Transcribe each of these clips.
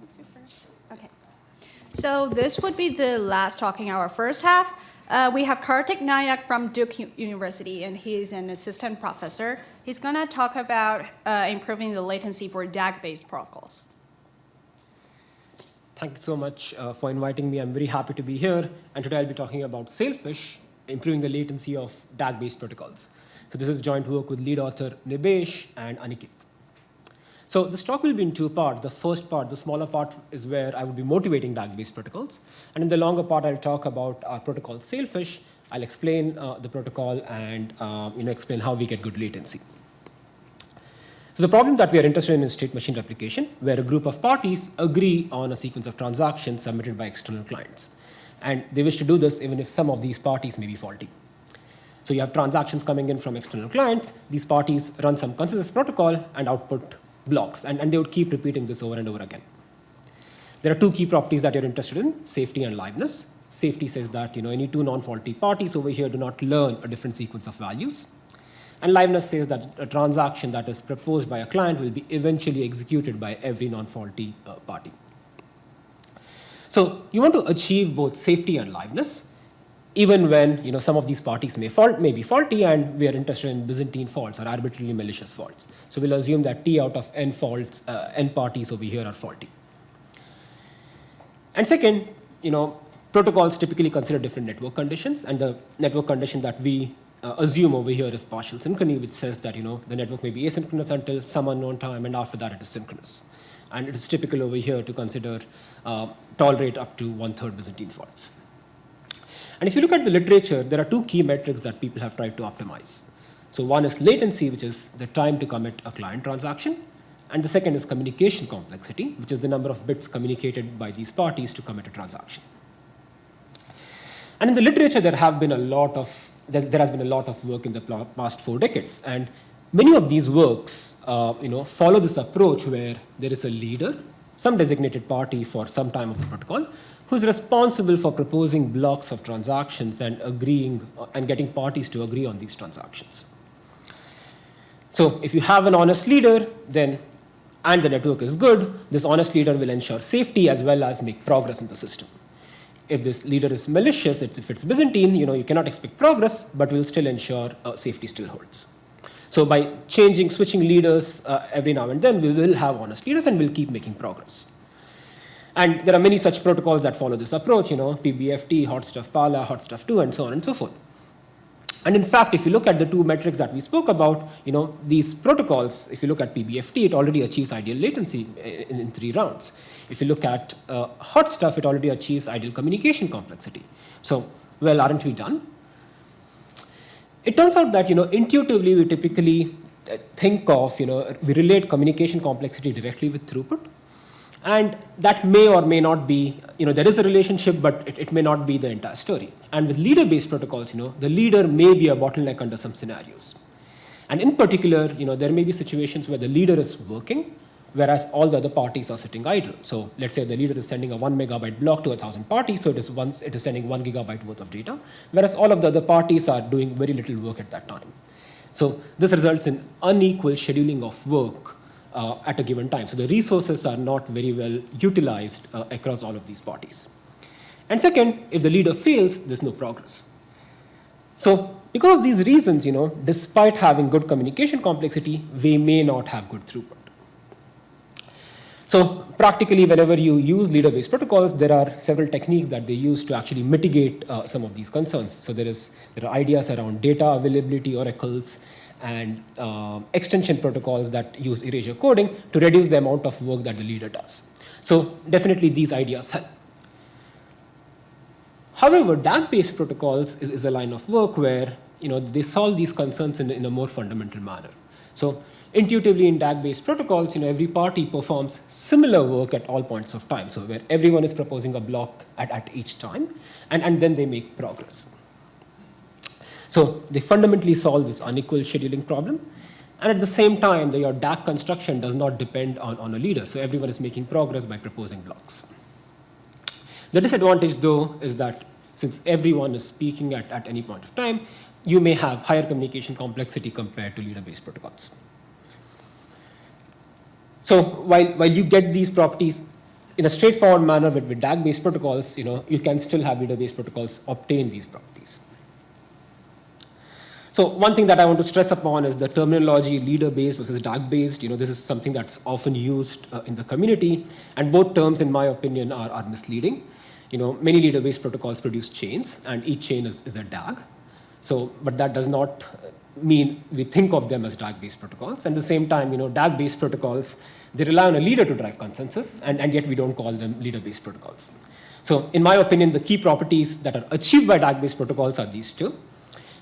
Super. Okay. So this would be the last talk in our first half. We have Kartik Nayak from Duke University, and he's an assistant professor. He's going to talk about improving the latency for DAG-based protocols. Thank you so much for inviting me. I'm very happy to be here. And today I'll be talking about Sailfish, improving the latency of DAG-based protocols. So this is joint work with lead author Nibesh and Aniket. So this talk will be in two parts. The first part, the smaller part, is where I will be motivating DAG-based protocols. And in the longer part, I'll talk about our protocol Sailfish. I'll explain the protocol and explain how we get good latency. So the problem that we are interested in is state machine replication, where a group of parties agree on a sequence of transactions submitted by external clients. And they wish to do this even if some of these parties may be faulty. So you have transactions coming in from external clients. These parties run some consensus protocol and output blocks, and they would keep repeating this over and over again. There are two key properties that you're interested in, safety and liveness. Safety says that any two non-faulty parties over here do not learn a different sequence of values. And liveness says that a transaction that is proposed by a client will be eventually executed by every non-faulty party. So you want to achieve both safety and liveness, even when some of these parties may be faulty, and we are interested in Byzantine faults or arbitrarily malicious faults. So we'll assume that T out of n faults, n parties over here are faulty. And second, protocols typically consider different network conditions, and the network condition that we assume over here is partial synchrony, which says that the network may be asynchronous until some unknown time, and after that it is synchronous. And it is typical over here to consider tolerate up to 1/3 Byzantine faults. And if you look at the literature, there are two key metrics that people have tried to optimize. So one is latency, which is the time to commit a client transaction. And the second is communication complexity, which is the number of bits communicated by these parties to commit a transaction. And in the literature, there has been a lot of work in the past 4 decades. And many of these works follow this approach where there is a leader, some designated party for some time of the protocol, who's responsible for proposing blocks of transactions and agreeing and getting parties to agree on these transactions. So if you have an honest leader, and the network is good, this honest leader will ensure safety as well as make progress in the system. If this leader is malicious, if it's Byzantine, you cannot expect progress, but will still ensure safety still holds. So by switching leaders every now and then, we will have honest leaders and we'll keep making progress. And there are many such protocols that follow this approach, PBFT, hot stuff Pala, hot stuff 2, and so on and so forth. And in fact, if you look at the two metrics that we spoke about, these protocols, if you look at PBFT, it already achieves ideal latency in 3 rounds. If you look at hot stuff, it already achieves ideal communication complexity. So, well, aren't we done? It turns out that, intuitively, we typically think of, we relate communication complexity directly with throughput. And that may or may not be, there is a relationship, but it may not be the entire story. And with leader-based protocols, the leader may be a bottleneck under some scenarios. And in particular, there may be situations where the leader is working, whereas all the other parties are sitting idle. So let's say the leader is sending a 1 megabyte block to 1,000 parties, so it is sending 1 gigabyte worth of data, whereas all of the other parties are doing very little work at that time. So this results in unequal scheduling of work at a given time. So the resources are not very well utilized across all of these parties. And second, if the leader fails, there's no progress. So because of these reasons, despite having good communication complexity, we may not have good throughput. So practically, whenever you use leader-based protocols, there are several techniques that they use to actually mitigate some of these concerns. So there are ideas around data availability oracles, and extension protocols that use erasure coding to reduce the amount of work that the leader does. So definitely these ideas help. However, DAG-based protocols is a line of work where they solve these concerns in a more fundamental manner. So intuitively in DAG-based protocols, every party performs similar work at all points of time. So where everyone is proposing a block at each time, and then they make progress. So they fundamentally solve this unequal scheduling problem. And at the same time, your DAG construction does not depend on a leader. So everyone is making progress by proposing blocks. The disadvantage, though, is that since everyone is speaking at any point of time, you may have higher communication complexity compared to leader-based protocols. So while you get these properties in a straightforward manner with DAG-based protocols, you can still have leader-based protocols obtain these properties. So one thing that I want to stress upon is the terminology leader-based versus DAG-based. This is something that's often used in the community, and both terms, in my opinion, are misleading. Many leader-based protocols produce chains, and each chain is a DAG. But that does not mean we think of them as DAG-based protocols. And at the same time, DAG-based protocols, they rely on a leader to drive consensus, and yet we don't call them leader-based protocols. So in my opinion, the key properties that are achieved by DAG-based protocols are these two.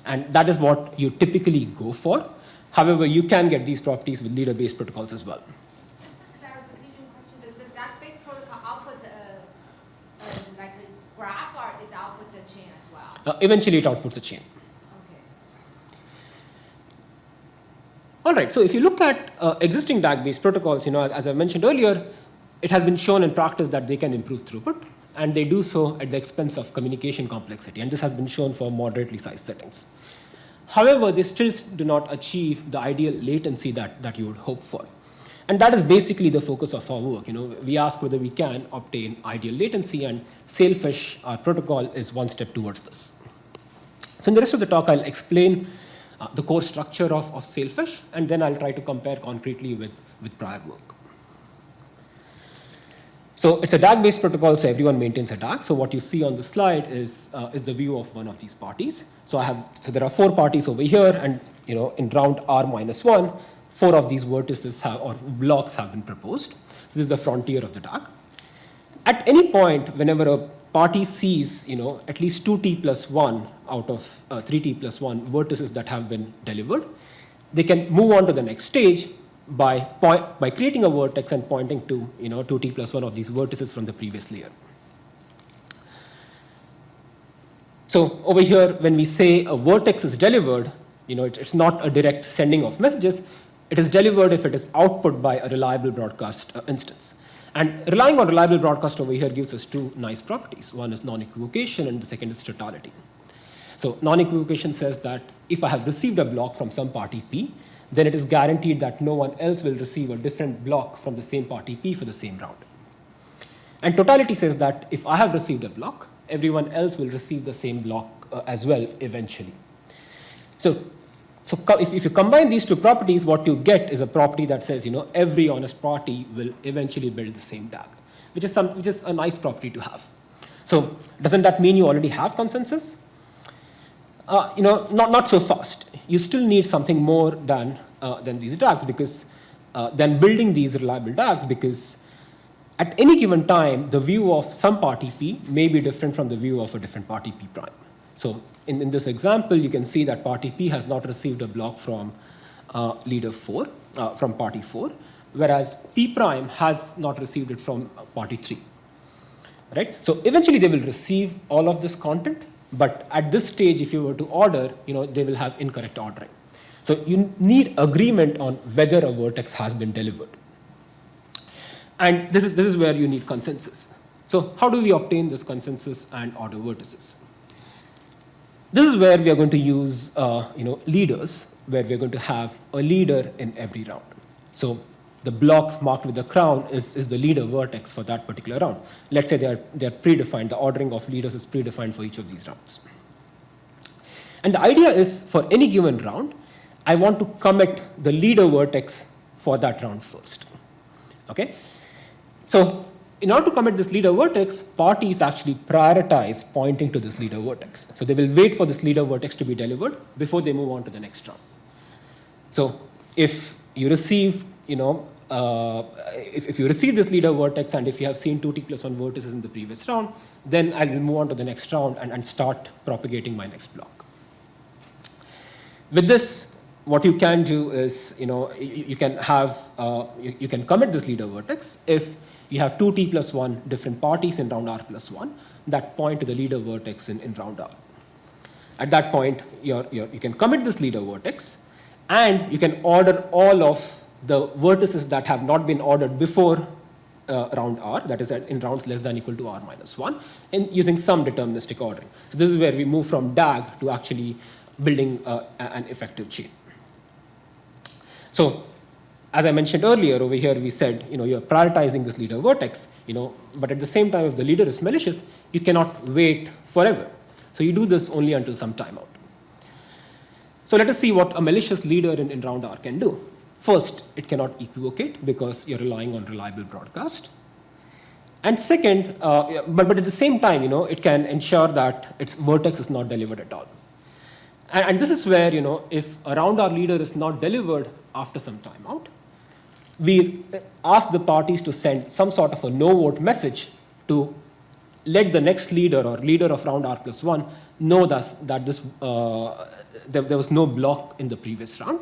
And that is what you typically go for. However, you can get these properties with leader-based protocols as well. Just a clarification question. Does the DAG-based protocol output like a graph, or it outputs a chain as well? Eventually, it outputs a chain. Okay. All right, so if you look at existing DAG-based protocols, as I mentioned earlier, it has been shown in practice that they can improve throughput, and they do so at the expense of communication complexity, and this has been shown for moderately sized settings. However, they still do not achieve the ideal latency that you would hope for. And that is basically the focus of our work. We ask whether we can obtain ideal latency, and Sailfish, our protocol, is one step towards this. So in the rest of the talk, I'll explain the core structure of Sailfish, and then I'll try to compare concretely with prior work. So it's a DAG-based protocol, so everyone maintains a DAG. So what you see on the slide is the view of one of these parties. So there are 4 parties over here, and in round R-1, 4 of these vertices or blocks have been proposed. So this is the frontier of the DAG. At any point, whenever a party sees at least 2t plus 1 out of 3t plus 1 vertices that have been delivered, they can move on to the next stage by creating a vertex and pointing to 2t plus 1 of these vertices from the previous layer. So over here, when we say a vertex is delivered, it's not a direct sending of messages. It is delivered if it is output by a reliable broadcast instance. And relying on reliable broadcast over here gives us 2 nice properties. One is non-equivocation, and the second is totality. So non-equivocation says that if I have received a block from some party P, then it is guaranteed that no one else will receive a different block from the same party P for the same round. And totality says that if I have received a block, everyone else will receive the same block as well eventually. So if you combine these 2 properties, what you get is a property that says every honest party will eventually build the same DAG, which is a nice property to have. So doesn't that mean you already have consensus? Not so fast. You still need something more than these DAGs, because than building these reliable DAGs, because at any given time, the view of some party P may be different from the view of a different party P prime. So in this example, you can see that party P has not received a block from leader 4, from party 4, whereas P prime has not received it from party 3. Right? So eventually they will receive all of this content, but at this stage, if you were to order, they will have incorrect ordering. So you need agreement on whether a vertex has been delivered. And this is where you need consensus. So how do we obtain this consensus and order vertices? This is where we are going to use leaders, where we are going to have a leader in every round. So the blocks marked with the crown is the leader vertex for that particular round. Let's say they are predefined. The ordering of leaders is predefined for each of these rounds. And the idea is, for any given round, I want to commit the leader vertex for that round first. Okay? So in order to commit this leader vertex, parties actually prioritize pointing to this leader vertex. So they will wait for this leader vertex to be delivered before they move on to the next round. So if you receive if you receive this leader vertex, and if you have seen 2t plus 1 vertices in the previous round, then I will move on to the next round and start propagating my next block. With this, what you can do is, you can commit this leader vertex if you have 2t plus 1 different parties in round R plus 1 that point to the leader vertex in round R. At that point, you can commit this leader vertex, and you can order all of the vertices that have not been ordered before round R, that is in rounds less than or equal to R minus 1, and using some deterministic ordering. So this is where we move from DAG to actually building an effective chain. So as I mentioned earlier, over here we said, you're prioritizing this leader vertex, but at the same time, if the leader is malicious, you cannot wait forever. So you do this only until some timeout. So let us see what a malicious leader in round R can do. First, it cannot equivocate because you're relying on reliable broadcast. And second, but at the same time, it can ensure that its vertex is not delivered at all. And this is where, if a round R leader is not delivered after some timeout, we ask the parties to send some sort of a no-vote message to let the next leader or leader of round R plus 1 know that there was no block in the previous round.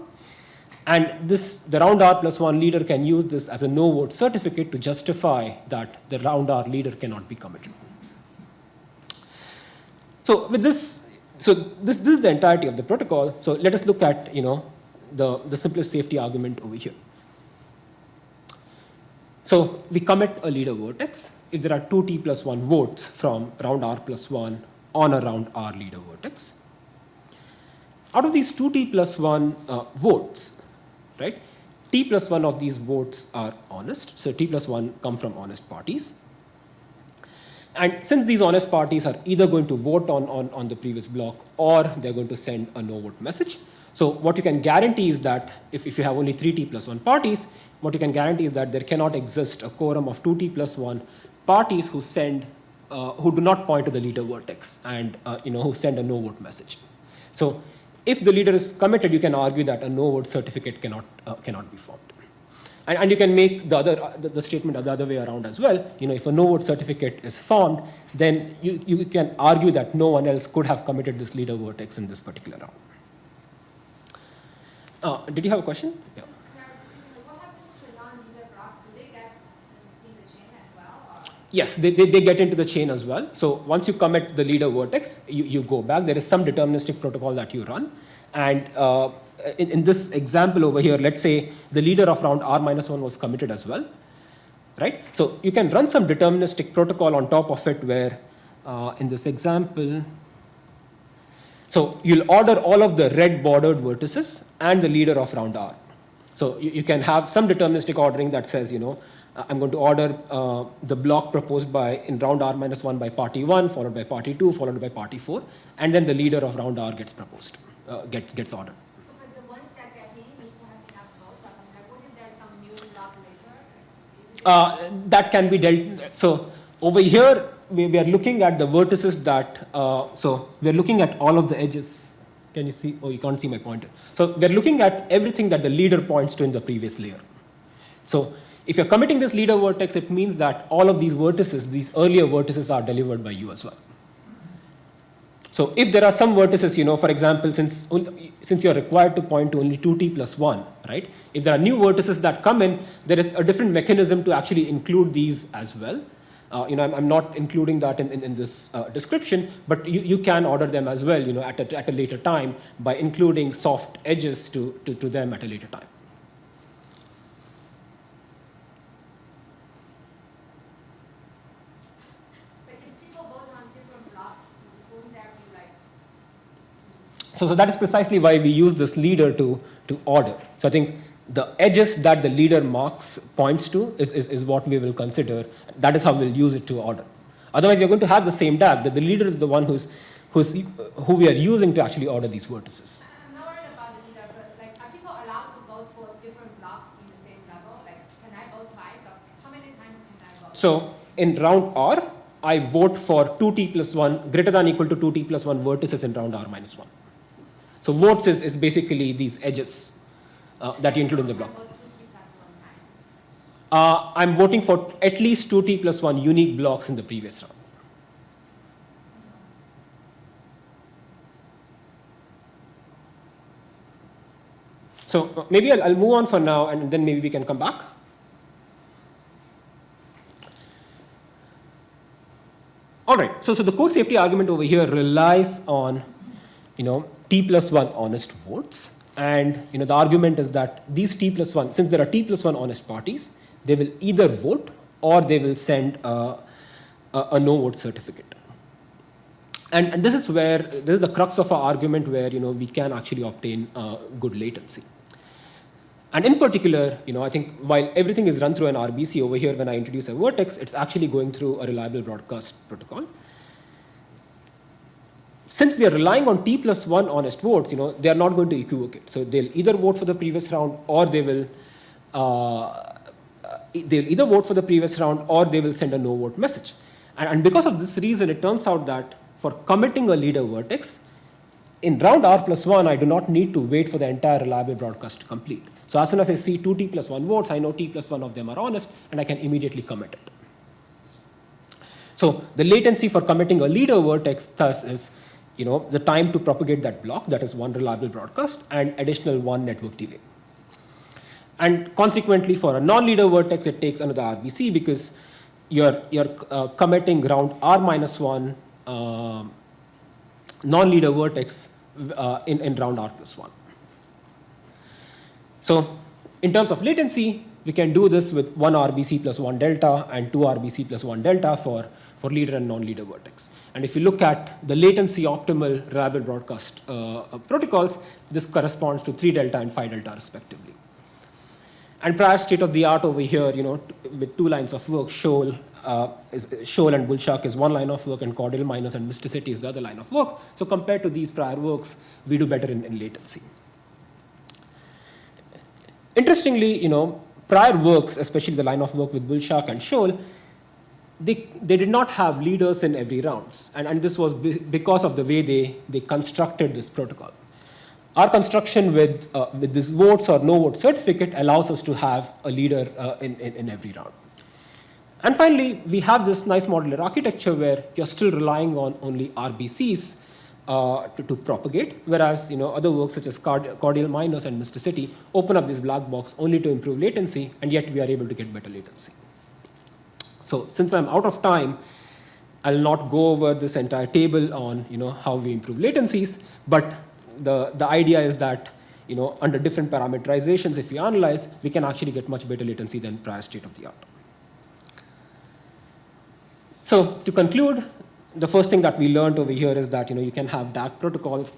And the round R plus 1 leader can use this as a no-vote certificate to justify that the round R leader cannot be committed. So with this, this is the entirety of the protocol. So let us look at the simplest safety argument over here. So we commit a leader vertex if there are 2t plus 1 votes from round R plus 1 on a round R leader vertex. Out of these 2t plus 1 votes, right, t plus 1 of these votes are honest. So t plus 1 come from honest parties. And since these honest parties are either going to vote on the previous block or they're going to send a no-vote message, so what you can guarantee is that if you have only 3t plus 1 parties, what you can guarantee is that there cannot exist a quorum of 2t plus 1 parties who do not point to the leader vertex and who send a no-vote message. So if the leader is committed, you can argue that a no-vote certificate cannot be formed. And you can make the statement the other way around as well. If a no-vote certificate is formed, then you can argue that no one else could have committed this leader vertex in this particular round. Did you have a question? Yeah. What happens to non-leader blocks? Do they get in the chain as well? Or? Yes, they get into the chain as well. So once you commit the leader vertex, you go back. There is some deterministic protocol that you run. And in this example over here, let's say the leader of round R minus 1 was committed as well, right? So you can run some deterministic protocol on top of it where in this example, so you'll order all of the red bordered vertices and the leader of round R. So you can have some deterministic ordering that says, I'm going to order the block proposed in round R minus 1 by party 1, followed by party 2, followed by party 4, and then the leader of round R gets proposed, gets ordered. So for the ones that get in, need to have enough votes. Like, what if there's some new block later? That can be dealt. So over here, we are looking at the vertices that, so we're looking at all of the edges. Can you see? Oh, you can't see my pointer. So we're looking at everything that the leader points to in the previous layer. So if you're committing this leader vertex, it means that all of these vertices, these earlier vertices are delivered by you as well. So if there are some vertices, for example, since you're required to point to only 2t plus 1, right? If there are new vertices that come in, there is a different mechanism to actually include these as well. I'm not including that in this description, but you can order them as well, at a later time by including soft edges to them at a later time. But if people vote on different blocks, wouldn't there be like? So that is precisely why we use this leader to order. So I think the edges that the leader marks points to is what we will consider. That is how we'll use it to order. Otherwise, you're going to have the same DAG, that the leader is the one who we are using to actually order these vertices. I'm not worried about the leader, but like, are people allowed to vote for different blocks in the same level? Like, can I vote twice? Or how many times can I vote? So in round R, I vote for 2t plus 1 greater than or equal to 2t plus 1 vertices in round R minus 1. So votes is basically these edges that you include in the block. I'm voting for at least 2t plus 1 unique blocks in the previous round. So maybe I'll move on for now, and then maybe we can come back. All right, so the core safety argument over here relies on, t plus 1 honest votes. And the argument is that these t plus 1, since there are t plus 1 honest parties, they will either vote or they will send a no-vote certificate. And this is the crux of our argument where we can actually obtain good latency. And in particular, I think while everything is run through an RBC over here, when I introduce a vertex, it's actually going through a reliable broadcast protocol. Since we are relying on T plus 1 honest votes, they are not going to equivocate. So they'll either vote for the previous round, or they will send a no vote message. And because of this reason, it turns out that for committing a leader vertex, in round R plus 1, I do not need to wait for the entire reliable broadcast to complete. So as soon as I see 2 T plus 1 votes, I know T plus 1 of them are honest, and I can immediately commit it. So the latency for committing a leader vertex thus is the time to propagate that block, that is one reliable broadcast, and additional 1 network delay. And consequently, for a non-leader vertex, it takes another RBC because you're committing round R minus 1 non-leader vertex in round R plus 1. So in terms of latency, we can do this with 1 RBC plus 1 delta and 2 RBC plus 1 delta for leader and non-leader vertex. And if you look at the latency optimal reliable broadcast protocols, this corresponds to 3 delta and 5 delta respectively. And prior state of the art over here, with 2 lines of work, Shoal and Bullshark is 1 line of work, and Cordial Miners and Mysticity is the other line of work. So compared to these prior works, we do better in latency. Interestingly, prior works, especially the line of work with Bullshark and Shoal, they did not have leaders in every rounds. And this was because of the way they constructed this protocol. Our construction with this votes or no vote certificate allows us to have a leader in every round. And finally, we have this nice modular architecture where you're still relying on only RBCs to propagate, whereas other works such as Cordial Miners and Mysticity open up this black box only to improve latency, and yet we are able to get better latency. So since I'm out of time, I'll not go over this entire table on how we improve latencies, but the idea is that under different parameterizations, if we analyze, we can actually get much better latency than prior state of the art. So to conclude, the first thing that we learned over here is that you can have DAG protocols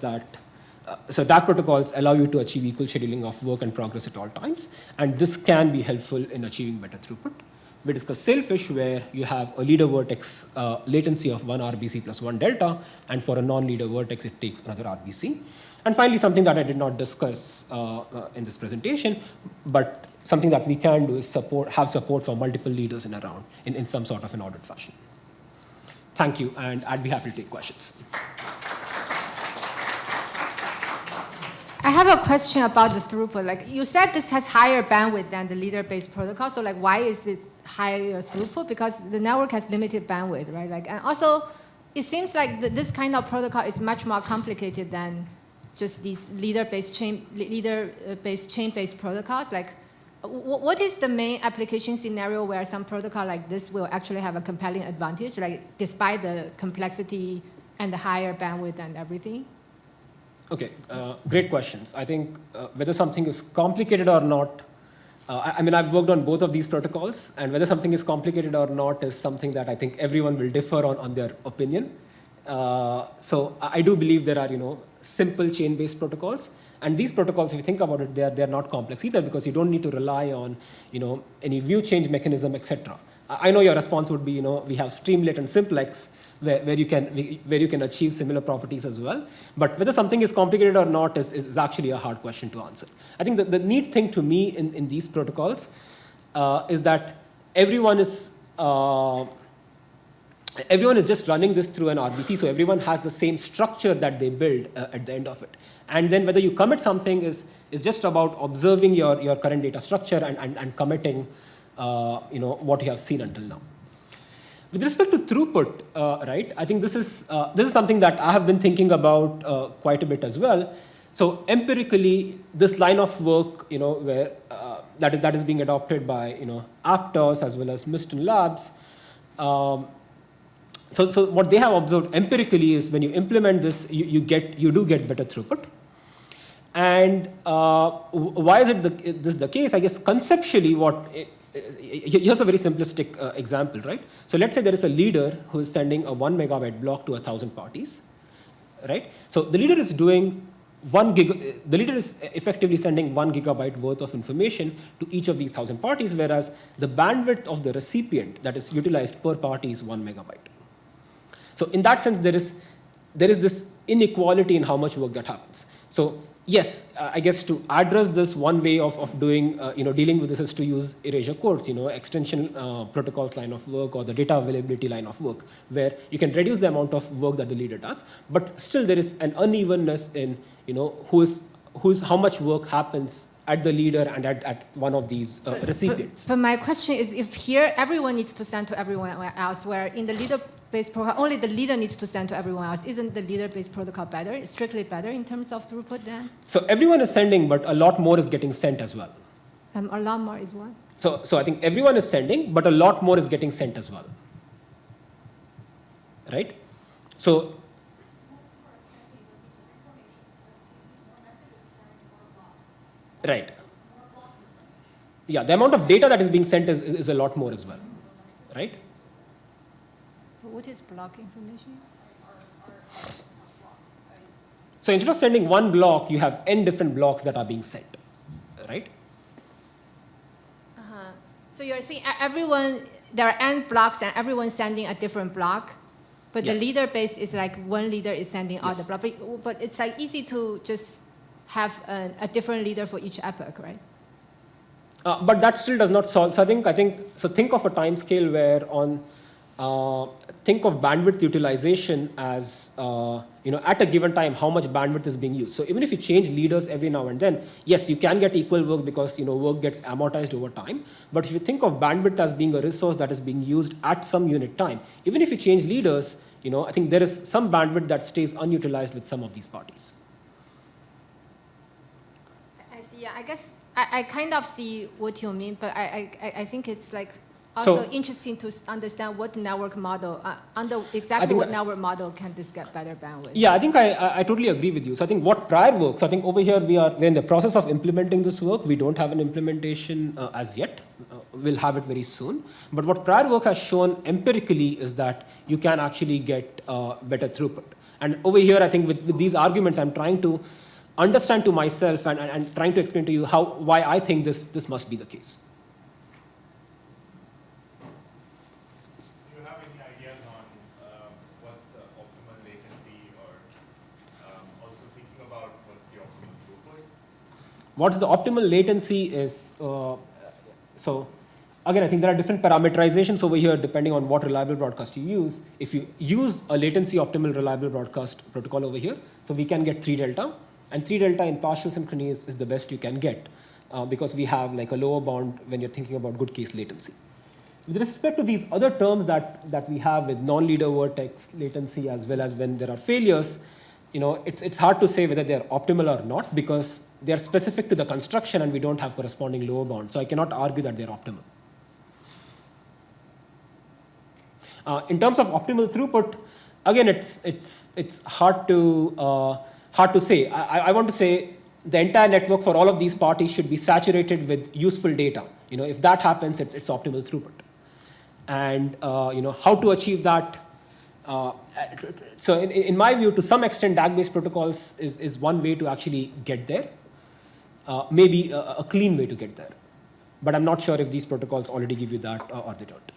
so DAG protocols allow you to achieve equal scheduling of work and progress at all times, and this can be helpful in achieving better throughput. We discussed Sailfish, where you have a leader vertex latency of 1 RBC plus 1 delta, and for a non-leader vertex, it takes another RBC. And finally, something that I did not discuss in this presentation, but something that we can do is have support for multiple leaders in a round in some sort of an ordered fashion. Thank you, and I'd be happy to take questions. I have a question about the throughput. Like you said, this has higher bandwidth than the leader-based protocol. So like, why is it higher throughput? Because the network has limited bandwidth, right? Like, and also, it seems like this kind of protocol is much more complicated than just these leader-based chain-based protocols. Like, what is the main application scenario where some protocol like this will actually have a compelling advantage, like despite the complexity and the higher bandwidth and everything? Okay, great questions. I think whether something is complicated or not, I've worked on both of these protocols, and whether something is complicated or not is something that I think everyone will differ on their opinion. So I do believe there are, simple chain-based protocols. And these protocols, if you think about it, they're not complex either, because you don't need to rely on, any view change mechanism, etc. I know your response would be, we have Streamlit and Simplex, where you can achieve similar properties as well. But whether something is complicated or not is actually a hard question to answer. I think the neat thing to me in these protocols is that everyone is just running this through an RBC, so everyone has the same structure that they build at the end of it. And then whether you commit something is just about observing your current data structure and committing what you have seen until now. With respect to throughput, right, I think this is something that I have been thinking about quite a bit as well. So empirically, this line of work, where that is being adopted by Aptos as well as Miston Labs. So what they have observed empirically is when you implement this, you do get better throughput. And why is this the case? I guess conceptually, here's a very simplistic example, right? So let's say there is a leader who is sending a 1 megabyte block to 1,000 parties, right? So the leader is doing the leader is effectively sending 1 gigabyte worth of information to each of these 1,000 parties, whereas the bandwidth of the recipient that is utilized per party is 1 megabyte. So in that sense, there is this inequality in how much work that happens. So yes, I guess to address this, one way of doing, dealing with this is to use erasure codes, extension protocols line of work or the data availability line of work, where you can reduce the amount of work that the leader does, but still there is an unevenness in, how much work happens at the leader and at one of these recipients. But my question is, if here everyone needs to send to everyone else, where in the leader-based protocol, only the leader needs to send to everyone else, isn't the leader-based protocol better, strictly better in terms of throughput then? So everyone is sending, but a lot more is getting sent as well. A lot more is what? So I think everyone is sending, but a lot more is getting sent as well. Right? So right. Yeah, the amount of data that is being sent is a lot more as well. Right? So what is block information? So instead of sending one block, you have n different blocks that are being sent. Right? So you're saying there are n blocks and everyone's sending a different block, but Yes. the leader base is like one leader is sending all Yes. the blocks. But it's like easy to just have a different leader for each epoch, right? But that still does not solve. So I think so. Think of a time scale where think of bandwidth utilization as at a given time how much bandwidth is being used. So even if you change leaders every now and then, yes, you can get equal work because work gets amortized over time. But if you think of bandwidth as being a resource that is being used at some unit time, even if you change leaders, I think there is some bandwidth that stays unutilized with some of these parties. I see. Yeah, I guess I kind of see what you mean, but I think it's like also interesting to understand what network model, what network model can this get better bandwidth? Yeah, I think I totally agree with you. So I think what prior work, so I think over here we're in the process of implementing this work. We don't have an implementation as yet. We'll have it very soon. But what prior work has shown empirically is that you can actually get better throughput. And over here, I think with these arguments, I'm trying to understand to myself and trying to explain to you why I think this must be the case. Do you have any ideas on what's the optimal latency, or also thinking about what's the optimal throughput? What's the optimal latency is, so again, I think there are different parameterizations over here depending on what reliable broadcast you use. If you use a latency optimal reliable broadcast protocol over here, so we can get 3 delta. And 3 delta in partial synchrony is the best you can get because we have like a lower bound when you're thinking about good case latency. With respect to these other terms that we have with non-leader vertex latency as well as when there are failures, it's hard to say whether they're optimal or not because they're specific to the construction and we don't have corresponding lower bound. So I cannot argue that they're optimal. In terms of optimal throughput, again, it's hard to say. I want to say the entire network for all of these parties should be saturated with useful data. If that happens, it's optimal throughput. And how to achieve that? So in my view, to some extent, DAG-based protocols is one way to actually get there. Maybe a clean way to get there. But I'm not sure if these protocols already give you that or they don't.